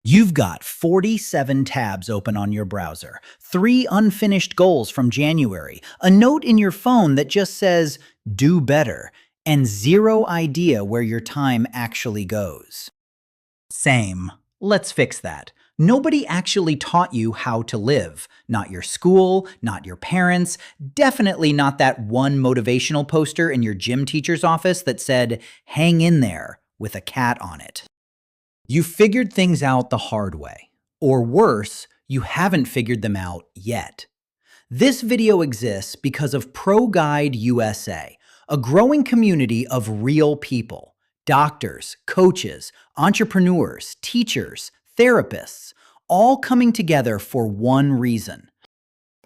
You've got 47 tabs open on your browser, 3 unfinished goals from January, a note in your phone that just says, do better, and zero idea where your time actually goes. Same. Let's fix that. Nobody actually taught you how to live. Not your school, not your parents, definitely not that one motivational poster in your gym teacher's office that said, hang in there, with a cat on it. You figured things out the hard way. Or worse, you haven't figured them out yet. This video exists because of Pro Guide USA, a growing community of real people, doctors, coaches, entrepreneurs, teachers, therapists, all coming together for one reason: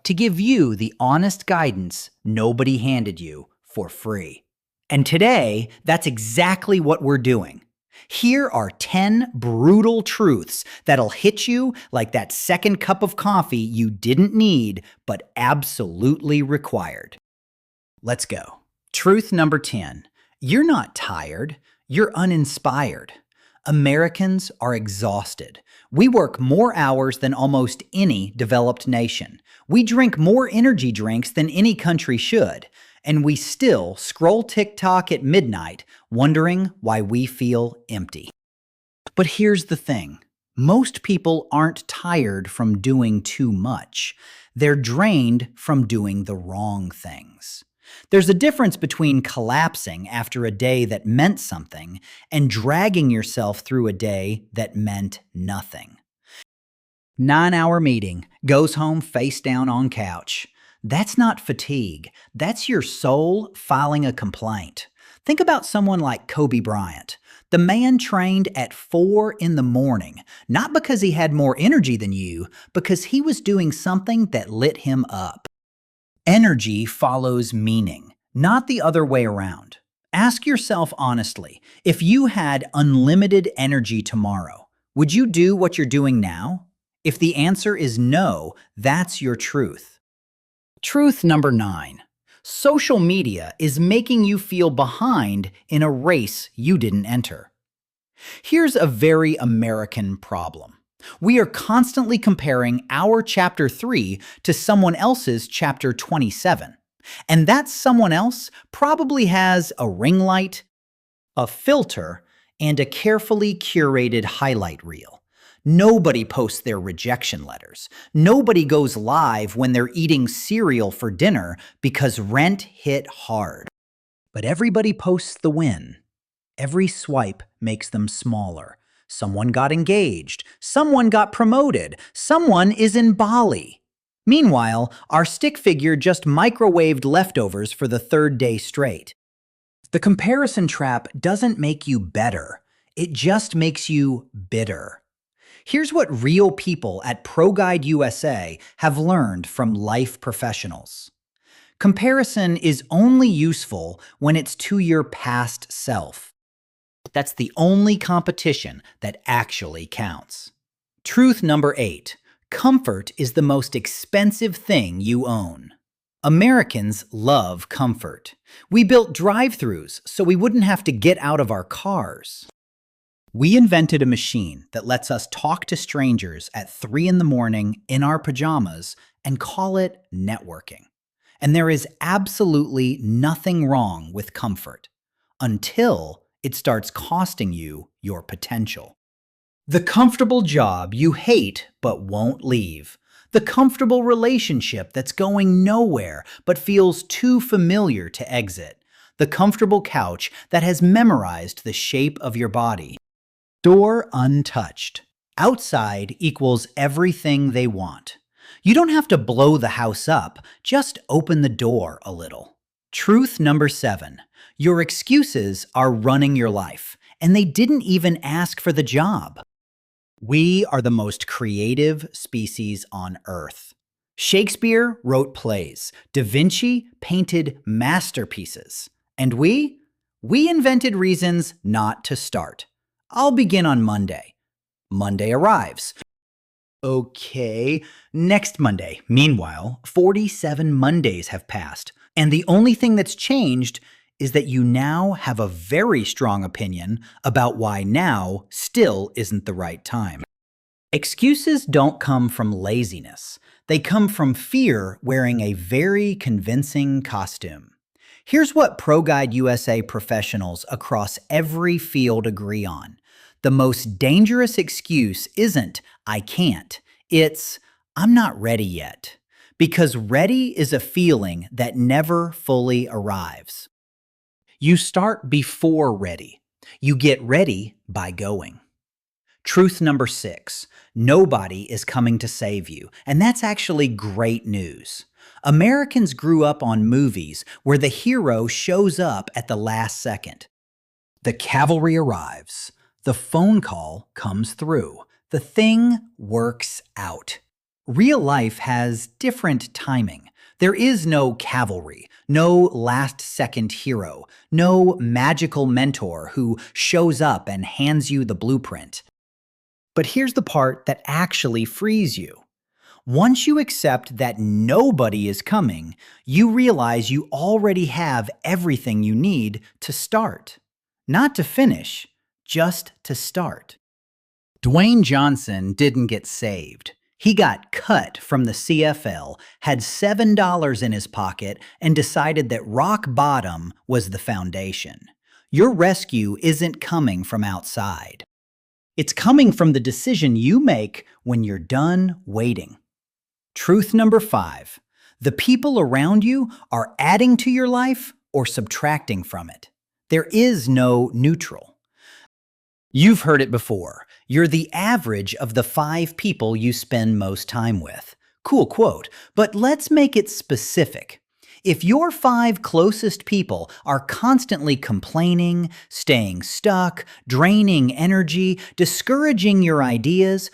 to give you the honest guidance nobody handed you for free. And today, that's exactly what we're doing. Here are 10 brutal truths that'll hit you like that second cup of coffee you didn't need but absolutely required. Let's go. Truth number 10. You're not tired, you're uninspired. Americans are exhausted. We work more hours than almost any developed nation. We drink more energy drinks than any country should. And we still scroll TikTok at midnight, wondering why we feel empty. But here's the thing. Most people aren't tired from doing too much. They're drained from doing the wrong things. There's a difference between collapsing after a day that meant something and dragging yourself through a day that meant nothing. 9-hour meeting, goes home face down on couch. That's not fatigue. That's your soul filing a complaint. Think about someone like Kobe Bryant. The man trained at 4 in the morning, not because he had more energy than you, because he was doing something that lit him up. Energy follows meaning, not the other way around. Ask yourself honestly, if you had unlimited energy tomorrow, would you do what you're doing now? If the answer is no, that's your truth. Truth number 9. Social media is making you feel behind in a race you didn't enter. Here's a very American problem. We are constantly comparing our chapter 3 to someone else's chapter 27. And that someone else probably has a ring light, a filter, and a carefully curated highlight reel. Nobody posts their rejection letters. Nobody goes live when they're eating cereal for dinner because rent hit hard. But everybody posts the win. Every swipe makes them smaller. Someone got engaged. Someone got promoted. Someone is in Bali. Meanwhile, our stick figure just microwaved leftovers for the 3rd day straight. The comparison trap doesn't make you better. It just makes you bitter. Here's what real people at Pro Guide USA have learned from life professionals. Comparison is only useful when it's to your past self. That's the only competition that actually counts. Truth number 8. Comfort is the most expensive thing you own. Americans love comfort. We built drive-thrus so we wouldn't have to get out of our cars. We invented a machine that lets us talk to strangers at 3 in the morning in our pajamas and call it networking. And there is absolutely nothing wrong with comfort until it starts costing you your potential. The comfortable job you hate but won't leave. The comfortable relationship that's going nowhere but feels too familiar to exit. The comfortable couch that has memorized the shape of your body. Door untouched. Outside equals everything they want. You don't have to blow the house up, just open the door a little. Truth number 7. Your excuses are running your life, and they didn't even ask for the job. We are the most creative species on Earth. Shakespeare wrote plays. Da Vinci painted masterpieces. And we invented reasons not to start. I'll begin on Monday. Monday arrives. Okay, next Monday. Meanwhile, 47 Mondays have passed, and the only thing that's changed is that you now have a very strong opinion about why now still isn't the right time. Excuses don't come from laziness. They come from fear wearing a very convincing costume. Here's what ProGuide USA professionals across every field agree on. The most dangerous excuse isn't, I can't. It's, I'm not ready yet. Because ready is a feeling that never fully arrives. You start before ready. You get ready by going. Truth number 6, nobody is coming to save you. And that's actually great news. Americans grew up on movies where the hero shows up at the last second. The cavalry arrives. The phone call comes through. The thing works out. Real life has different timing. There is no cavalry, no last-second hero, no magical mentor who shows up and hands you the blueprint. But here's the part that actually frees you. Once you accept that nobody is coming, you realize you already have everything you need to start. Not to finish, just to start. Dwayne Johnson didn't get saved. He got cut from the CFL, had $7 in his pocket, and decided that rock bottom was the foundation. Your rescue isn't coming from outside. It's coming from the decision you make when you're done waiting. Truth number 5, the people around you are adding to your life or subtracting from it. There is no neutral. You've heard it before. You're the average of the 5 people you spend most time with. Cool quote, but let's make it specific. If your 5 closest people are constantly complaining, staying stuck, draining energy, discouraging your ideas,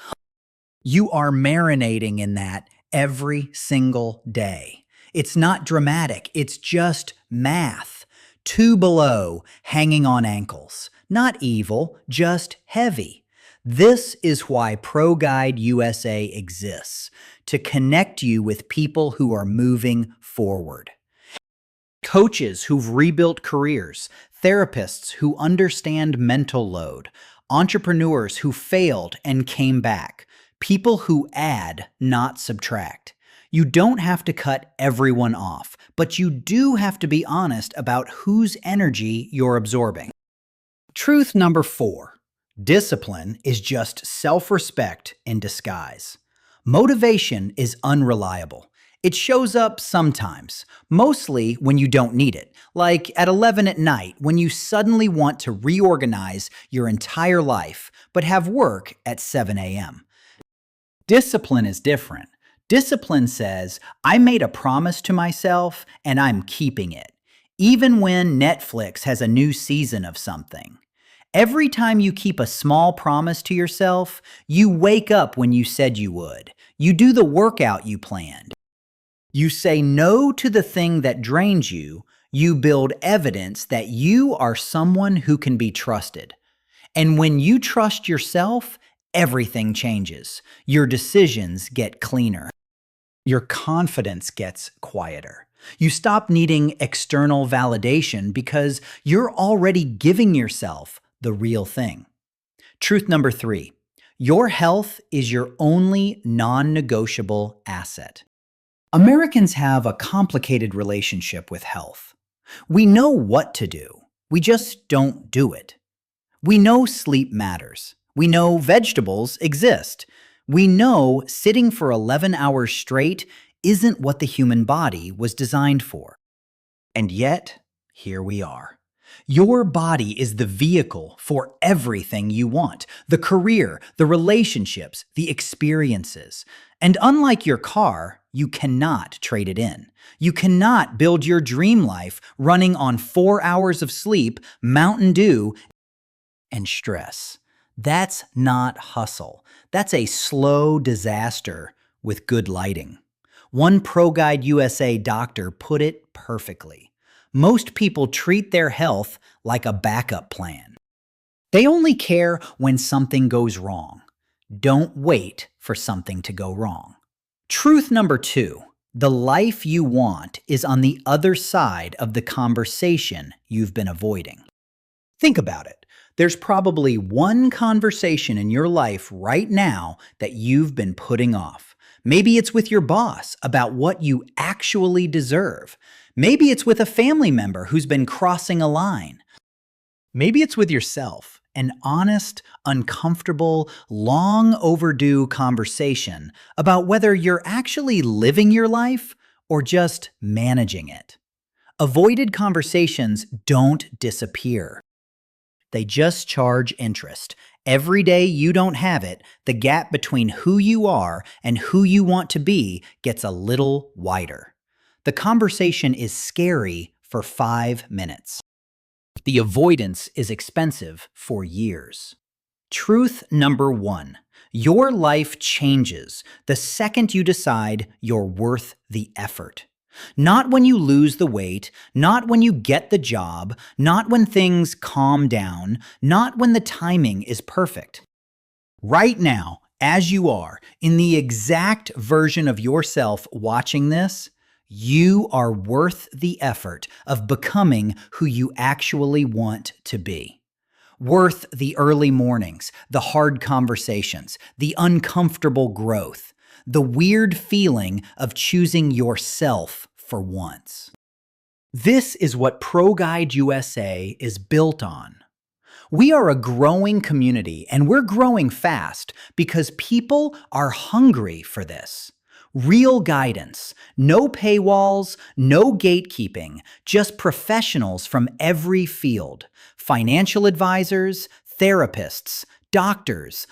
you are marinating in that every single day. It's not dramatic, it's just math. 2 below, hanging on ankles. Not evil, just heavy. This is why ProGuide USA exists, to connect you with people who are moving forward. Coaches who've rebuilt careers, therapists who understand mental load, entrepreneurs who failed and came back, people who add, not subtract. You don't have to cut everyone off, but you do have to be honest about whose energy you're absorbing. Truth number 4, discipline is just self-respect in disguise. Motivation is unreliable. It shows up sometimes, mostly when you don't need it, like at 11 at night when you suddenly want to reorganize your entire life, but have work at 7 a.m. Discipline is different. Discipline says, I made a promise to myself and I'm keeping it, even when Netflix has a new season of something. Every time you keep a small promise to yourself, you wake up when you said you would. You do the workout you planned. You say no to the thing that drains you. You build evidence that you are someone who can be trusted. And when you trust yourself, everything changes. Your decisions get cleaner. Your confidence gets quieter. You stop needing external validation because you're already giving yourself the real thing. Truth number 3, your health is your only non-negotiable asset. Americans have a complicated relationship with health. We know what to do. We just don't do it. We know sleep matters. We know vegetables exist. We know sitting for 11 hours straight isn't what the human body was designed for. And yet, here we are. Your body is the vehicle for everything you want, the career, the relationships, the experiences. And unlike your car, you cannot trade it in. You cannot build your dream life running on 4 hours of sleep, Mountain Dew, and stress. That's not hustle. That's a slow disaster with good lighting. One ProGuide USA doctor put it perfectly. Most people treat their health like a backup plan. They only care when something goes wrong. Don't wait for something to go wrong. Truth number 2, the life you want is on the other side of the conversation you've been avoiding. Think about it. There's probably one conversation in your life right now that you've been putting off. Maybe it's with your boss about what you actually deserve. Maybe it's with a family member who's been crossing a line. Maybe it's with yourself, an honest, uncomfortable, long overdue conversation about whether you're actually living your life or just managing it. Avoided conversations don't disappear. They just charge interest. Every day you don't have it, the gap between who you are and who you want to be gets a little wider. The conversation is scary for 5 minutes. The avoidance is expensive for years. Truth number 1. Your life changes the second you decide you're worth the effort. Not when you lose the weight, not when you get the job, not when things calm down, not when the timing is perfect. Right now, as you are, in the exact version of yourself watching this, you are worth the effort of becoming who you actually want to be. Worth the early mornings, the hard conversations, the uncomfortable growth, the weird feeling of choosing yourself for once. This is what ProGuide USA is built on. We are a growing community, and we're growing fast because people are hungry for this. Real guidance, no paywalls, no gatekeeping, just professionals from every field. Financial advisors, therapists, doctors,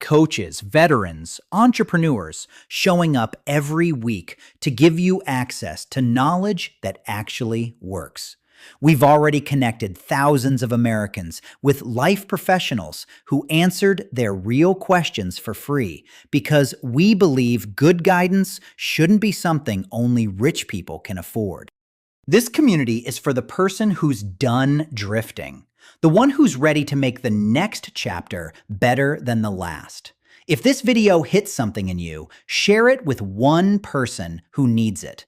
coaches, veterans, entrepreneurs showing up every week to give you access to knowledge that actually works. We've already connected thousands of Americans with life professionals who answered their real questions for free because we believe good guidance shouldn't be something only rich people can afford. This community is for the person who's done drifting, the one who's ready to make the next chapter better than the last. If this video hits something in you, share it with one person who needs it.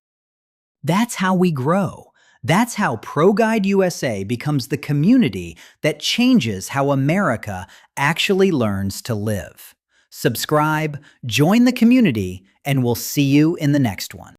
That's how we grow. That's how ProGuide USA becomes the community that changes how America actually learns to live. Subscribe, join the community, and we'll see you in the next one.